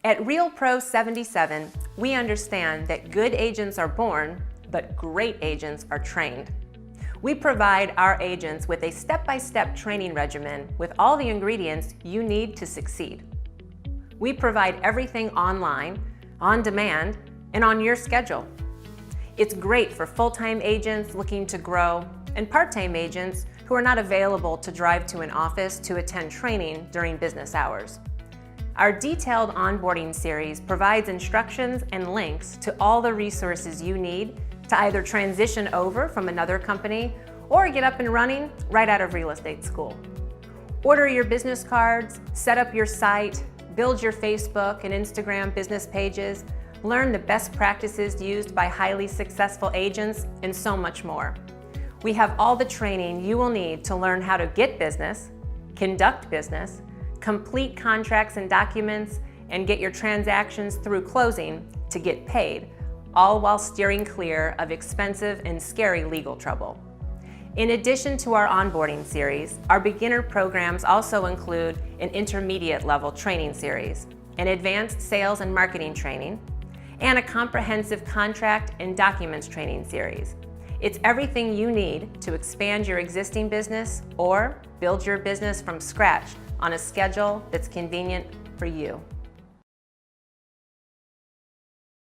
At RealPro 77, we understand that good agents are born, but great agents are trained. We provide our agents with a step-by-step training regimen with all the ingredients you need to succeed. We provide everything online, on demand, and on your schedule. It's great for full-time agents looking to grow and part-time agents who are not available to drive to an office to attend training during business hours. Our detailed onboarding series provides instructions and links to all the resources you need to either transition over from another company or get up and running right out of real estate school. Order your business cards, set up your site, build your Facebook and Instagram business pages, learn the best practices used by highly successful agents, and so much more. We have all the training you will need to learn how to get business, conduct business, complete contracts and documents, and get your transactions through closing to get paid, all while steering clear of expensive and scary legal trouble. In addition to our onboarding series, our beginner programs also include an intermediate level training series, an advanced sales and marketing training, and a comprehensive contract and documents training series. It's everything you need to expand your existing business or build your business from scratch on a schedule that's convenient for you.